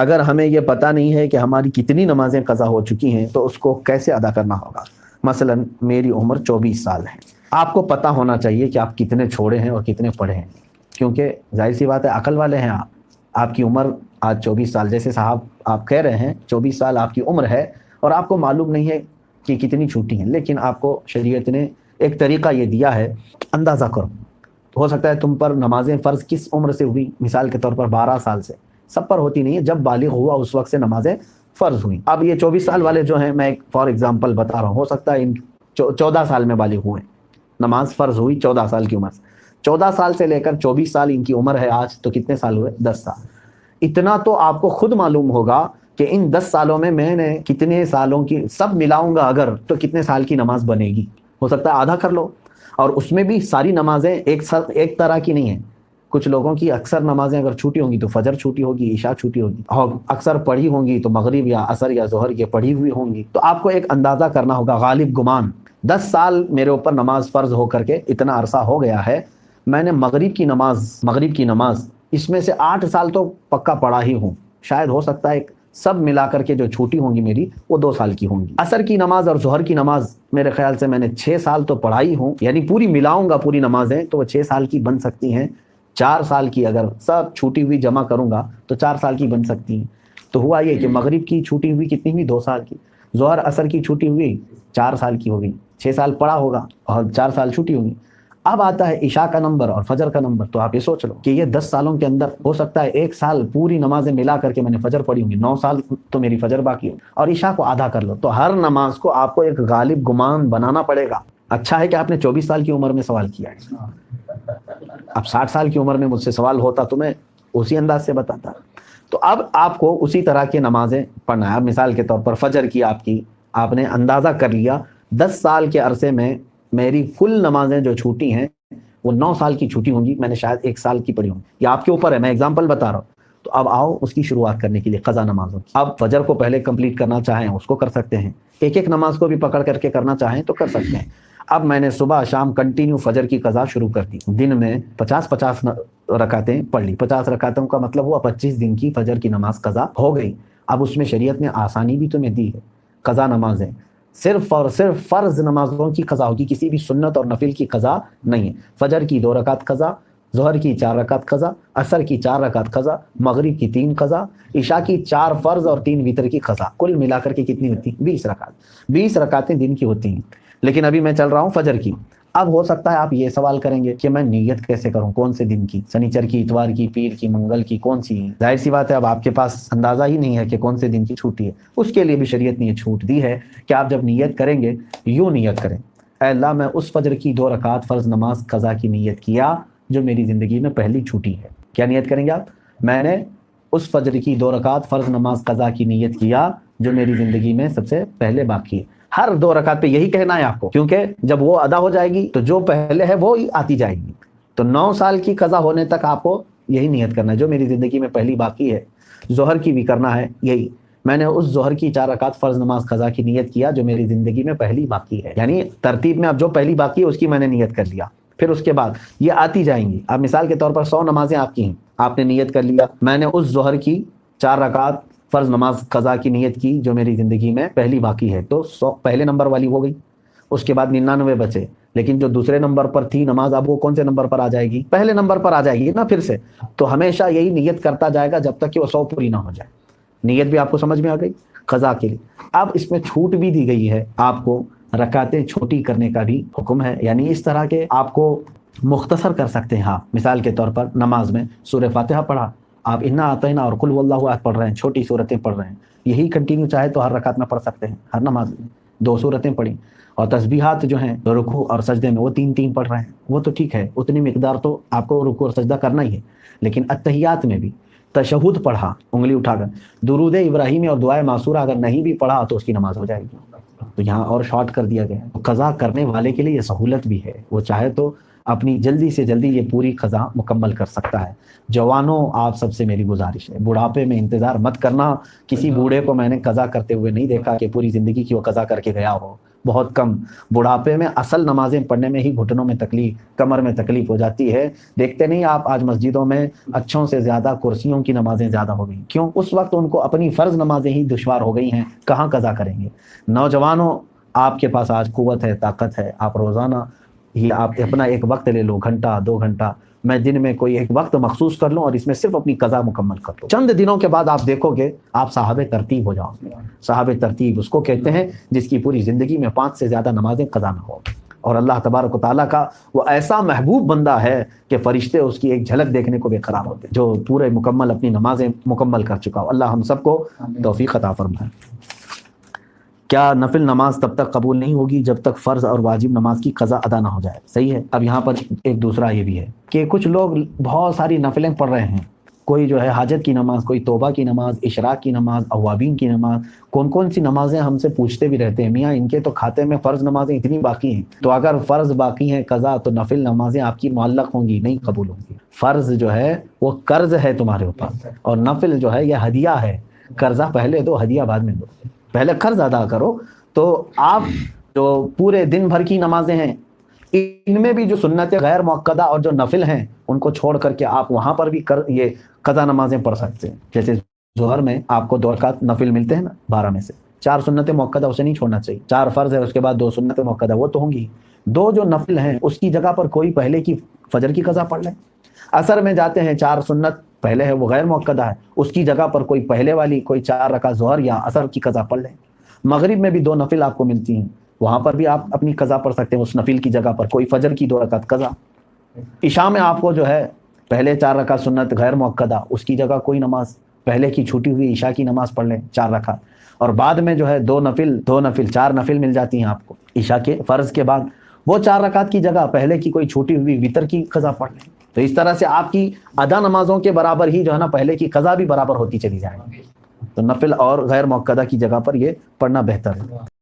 اگر ہمیں یہ پتہ نہیں ہے کہ ہماری کتنی نمازیں قضا ہو چکی ہیں تو اس کو کیسے ادا کرنا ہوگا؟ مثلا میری عمر 24 سال ہے، آپ کو پتہ ہونا چاہیے کہ آپ کتنے چھوڑے ہیں اور کتنے پڑھے ہیں، کیونکہ ظاہر سی بات ہے عقل والے ہیں آپ کی عمر آج 24 سال، جیسے صاحب آپ کہہ رہے ہیں 24 سال آپ کی عمر ہے اور آپ کو معلوم نہیں ہے کہ کتنی چھوٹی ہیں، لیکن آپ کو شریعت نے ایک طریقہ یہ دیا ہے، اندازہ کرو۔ ہو سکتا ہے تم پر نمازیں فرض کس عمر سے ہوئی، مثال کے طور پر 12 سال سے، سب پر ہوتی نہیں ہے، جب بالغ ہوا اس وقت سے نمازیں فرض ہوئیں۔ اب یہ 24 سال والے جو ہیں، میں ایک فار ایگزامپل بتا رہا ہوں، ہو سکتا ہے ان 14 سال میں بالغ ہوئے، نماز فرض ہوئی 14 سال کی عمر سے، 14 سال سے لے کر 24 سال ان کی عمر ہے آج، تو کتنے سال ہوئے؟ 10 سال۔ اتنا تو آپ کو خود معلوم ہوگا کہ ان 10 سالوں میں نے کتنے سالوں کی سب ملاؤں گا اگر تو کتنے سال کی نماز بنے گی۔ ہو سکتا ہے آدھا کر لو، اور اس میں بھی ساری نمازیں ایک طرح کی نہیں ہیں، کچھ لوگوں کی اکثر نمازیں اگر چھوٹی ہوں گی تو فجر چھوٹی ہوگی، عشاء چھوٹی ہوگی، اور اکثر پڑھی ہوں گی تو مغرب یا عصر یا ظہر یہ پڑھی ہوئی ہوں گی۔ تو آپ کو ایک اندازہ کرنا ہوگا، غالب گمان 10 سال میرے اوپر نماز فرض ہو کر کے اتنا عرصہ ہو گیا ہے، میں نے مغرب کی نماز اس میں سے 8 سال تو پکا پڑھا ہی ہوں، شاید ہو سکتا ہے سب ملا کر کے جو چھوٹی ہوں گی میری وہ 2 سال کی ہوں گی۔ عصر کی نماز اور ظہر کی نماز میرے خیال سے میں نے 6 سال تو پڑھائی ہوں، یعنی پوری ملاؤں گا پوری نمازیں تو وہ 6 سال کی بن سکتی ہیں، 4 سال کی اگر سب چھوٹی ہوئی جمع کروں گا تو 4 سال کی بن سکتی ہیں۔ تو ہوا یہ کہ مغرب کی چھوٹی ہوئی کتنی ہوئی؟ 2 سال کی، ظہر عصر کی چھوٹی ہوئی 4 سال کی ہو گئی، 6 سال پڑھا ہوگا اور 4 سال چھوٹی ہوگی۔ اب آتا ہے عشاء کا نمبر اور فجر کا نمبر، تو آپ یہ سوچ لو کہ یہ 10 سالوں کے اندر ہو سکتا ہے 1 سال پوری نمازیں ملا کر کے میں نے فجر پڑھی ہوں گی، 9 سال تو میری فجر باقی ہو، اور عشاء کو آدھا کر لو، تو ہر نماز کو آپ کو ایک غالب گمان بنانا پڑے گا۔ اچھا ہے کہ آپ نے 24 سال کی عمر میں سوال کیا ہے، اب 60 سال کی عمر میں مجھ سے سوال ہوتا تو میں اسی انداز سے بتاتا۔ تو اب آپ کو اسی طرح کی نمازیں پڑھنا ہے۔ اب مثال کے طور پر فجر کی آپ نے اندازہ کر لیا 10 سال کے عرصے میں میری کل نمازیں جو چھوٹی ہیں وہ 9 سال کی چھوٹی ہوں گی، میں نے شاید 1 سال کی پڑھی ہوں گی، یہ آپ کے اوپر ہے، میں ایگزامپل بتا رہا ہوں۔ تو اب آؤ اس کی شروعات کرنے کے لیے قضا نمازوں کی۔ اب فجر کو پہلے کمپلیٹ کرنا چاہیں اس کو کر سکتے ہیں، ایک نماز کو بھی پکڑ کر کے کرنا چاہیں تو کر سکتے ہیں۔ اب میں نے صبح شام کنٹینیو فجر کی قضا شروع کر دی، دن میں 50 رکعتیں پڑھ لی، 50 رکعتوں کا مطلب ہوا 25 دن کی فجر کی نماز قضا ہو گئی۔ اب اس میں شریعت نے آسانی بھی تمہیں دی ہے، قضا نمازیں صرف اور صرف فرض نمازوں کی قضا ہوگی، کسی بھی سنت اور نفل کی قضا نہیں ہے۔ فجر کی 2 رکعت قضا، ظہر کی 4 رکعت قضا، عصر کی 4 رکعت قضا، مغرب کی 3 قضا، عشاء کی 4 فرض اور 3 وتر کی قضا، کل ملا کر کے کتنی ہوتی ہیں؟ 20 رکعت، 20 رکعتیں دن کی ہوتی ہیں۔ لیکن ابھی میں چل رہا ہوں فجر کی۔ اب ہو سکتا ہے آپ یہ سوال کریں گے کہ میں نیت کیسے کروں، کون سے دن کی، سنیچر کی، اتوار کی، پیر کی، منگل کی، کون سی؟ ظاہر سی بات ہے اب آپ کے پاس اندازہ ہی نہیں ہے کہ کون سے دن کی چھوٹی ہے، اس کے لیے بھی شریعت نے یہ چھوٹ دی ہے کہ آپ جب نیت کریں گے یوں نیت کریں، اے اللہ میں اس فجر کی 2 رکعت فرض نماز قضا کی نیت کیا جو میری زندگی میں پہلی چھوٹی ہے۔ کیا نیت کریں گے آپ؟ میں نے اس فجر کی 2 رکعت فرض نماز قضا کی نیت کیا جو میری زندگی میں سب سے پہلے باقی ہے۔ ہر 2 رکعت پہ یہی کہنا ہے آپ کو، کیونکہ جب وہ ادا ہو جائے گی تو جو پہلے ہے وہ آتی جائے گی، تو 9 سال کی قضا ہونے تک آپ کو یہی نیت کرنا ہے جو میری زندگی میں پہلی باقی ہے۔ ظہر کی بھی کرنا ہے یہی، میں نے اس ظہر کی 4 رکعت فرض نماز قضا کی نیت کیا جو میری زندگی میں پہلی باقی ہے، یعنی ترتیب میں اب جو پہلی باقی ہے اس کی میں نے نیت کر لیا، پھر اس کے بعد یہ آتی جائیں گی۔ اب مثال کے طور پر 100 نمازیں آپ کی ہیں، آپ نے نیت کر لیا میں نے اس ظہر کی 4 رکعت فرض نماز قضا کی نیت کی جو میری زندگی میں پہلی باقی ہے، تو 100 پہلے نمبر والی ہو گئی، اس کے بعد 99 بچے، لیکن جو دوسرے نمبر پر تھی نماز اب وہ کون سے نمبر پر آ جائے گی؟ پہلے نمبر پر آ جائے گی نا پھر سے۔ تو ہمیشہ یہی نیت کرتا جائے گا جب تک کہ وہ 100 پوری نہ ہو جائے۔ نیت بھی آپ کو سمجھ میں آ گئی قضا کے لیے۔ اب اس میں چھوٹ بھی دی گئی ہے، آپ کو رکعتیں چھوٹی کرنے کا بھی حکم ہے، یعنی اس طرح کے آپ کو مختصر کر سکتے ہیں۔ ہاں مثال کے طور پر نماز میں سورہ فاتحہ پڑھا، آپ انا اعطینا اور قل هو اللہ احد پڑھ رہے ہیں، چھوٹی صورتیں پڑھ رہے ہیں، یہی کنٹینیو چاہے تو ہر رکعت میں پڑھ سکتے ہیں، ہر نماز میں 2 صورتیں پڑھی، اور تسبیحات جو ہیں رکوع اور سجدے میں وہ 3 پڑھ رہے ہیں، وہ تو ٹھیک ہے، اتنی مقدار تو آپ کو رکوع اور سجدہ کرنا ہی ہے۔ لیکن التحیات میں بھی تشہد پڑھا انگلی اٹھا کر، درود ابراہیمی اور دعائے معصورہ اگر نہیں بھی پڑھا تو اس کی نماز ہو جائے گی، تو یہاں اور شارٹ کر دیا گیا۔ قضا کرنے والے کے لیے یہ سہولت بھی ہے، وہ چاہے تو اپنی جلدی سے جلدی یہ پوری قضا مکمل کر سکتا ہے۔ جوانوں آپ سب سے میری گزارش ہے، بڑھاپے میں انتظار مت کرنا، کسی بوڑھے کو میں نے قضا کرتے ہوئے نہیں دیکھا کہ پوری زندگی کی وہ قضا کر کے گیا ہو، بہت کم. بڑھاپے میں اصل نمازیں پڑھنے میں ہی گھٹنوں میں تکلیف، کمر میں تکلیف ہو جاتی ہے. دیکھتے نہیں آپ آج مسجدوں میں اچھوں سے زیادہ کرسیوں کی نمازیں زیادہ ہو گئی. کیوں؟ اس وقت ان کو اپنی فرض نمازیں ہی دشوار ہو گئی ہیں، کہاں قضا کریں گے. نوجوانوں، آپ کے پاس آج قوت ہے، طاقت ہے، آپ روزانہ یہ آپ اپنا ایک وقت لے لو، گھنٹہ 2 گھنٹہ، میں دن میں کوئی ایک وقت مخصوص کر لوں اور اس میں صرف اپنی قضا مکمل کر لوں. چند دنوں کے بعد آپ دیکھو گے آپ صاحب ترتیب ہو جاؤ گے. صاحب ترتیب اس کو کہتے ہیں جس کی پوری زندگی میں 5 سے زیادہ نمازیں قضا نہ ہو. اور اللہ تبارک و تعالیٰ کا وہ ایسا محبوب بندہ ہے کہ فرشتے اس کی ایک جھلک دیکھنے کو بے قرار ہوتے ہیں، جو پورے مکمل اپنی نمازیں مکمل کر چکا ہو. اللہ ہم سب کو توفیق عطا فرمائے. کیا نفل نماز تب تک قبول نہیں ہوگی جب تک فرض اور واجب نماز کی قضا ادا نہ ہو جائے؟ صحیح ہے. اب یہاں پر ایک دوسرا یہ بھی ہے کہ کچھ لوگ بہت ساری نفلیں پڑھ رہے ہیں. کوئی جو ہے حاجت کی نماز، کوئی توبہ کی نماز، اشراق کی نماز، اوابین کی نماز، کون سی نمازیں ہم سے پوچھتے بھی رہتے ہیں، میاں ان کے تو کھاتے میں فرض نمازیں اتنی باقی ہیں. تو اگر فرض باقی ہیں قضا، تو نفل نمازیں آپ کی معلق ہوں گی، نہیں قبول ہوں گی. فرض جو ہے وہ قرض ہے تمہارے اوپر، اور نفل جو ہے یہ ہدیہ ہے. قرضہ پہلے دو، ہدیہ بعد میں دو. پہلے قرض ادا کرو. تو آپ جو پورے دن بھر کی نمازیں ہیں، ان میں بھی جو سنت غیر مؤکدہ اور جو نفل ہیں ان کو چھوڑ کر کے آپ وہاں پر بھی یہ قضا نمازیں پڑھ سکتے ہیں. جیسے ظہر میں آپ کو 2 رکعت نفل ملتے ہیں نا 12 میں سے، 4 سنت مؤکدہ اسے نہیں چھوڑنا چاہیے. 4 فرض ہے، اس کے بعد 2 سنت مؤکدہ، وہ تو ہوں گی. 2 جو نفل ہیں اس کی جگہ پر کوئی پہلے کی فجر کی قضا پڑھ لیں. عصر میں جاتے ہیں، 4 سنت پہلے ہے، وہ غیر مؤکدہ ہے، اس کی جگہ پر کوئی پہلے والی کوئی 4 رکعت ظہر یا عصر کی قضا پڑھ لیں. مغرب میں بھی 2 نفل آپ کو ملتی ہیں، وہاں پر بھی آپ اپنی قضا پڑھ سکتے ہیں. اس نفل کی جگہ پر کوئی فجر کی 2 رکعت قضا. عشاء میں آپ کو جو ہے پہلے 4 رکعت سنت غیر مؤکدہ، اس کی جگہ کوئی نماز پہلے کی چھوٹی ہوئی عشاء کی نماز پڑھ لیں 4 رکعت. اور بعد میں جو ہے 2 نفل 4 نفل مل جاتی ہیں آپ کو عشاء کے فرض کے بعد. وہ 4 رکعت کی جگہ پہلے کی کوئی چھوٹی ہوئی وتر کی قضا پڑھ لیں. تو اس طرح سے آپ کی ادا نمازوں کے برابر ہی جو ہے نا پہلے کی قضا بھی برابر ہوتی چلی جائے گی. تو نفل اور غیر مؤکدہ کی جگہ پر یہ پڑھنا بہتر ہے.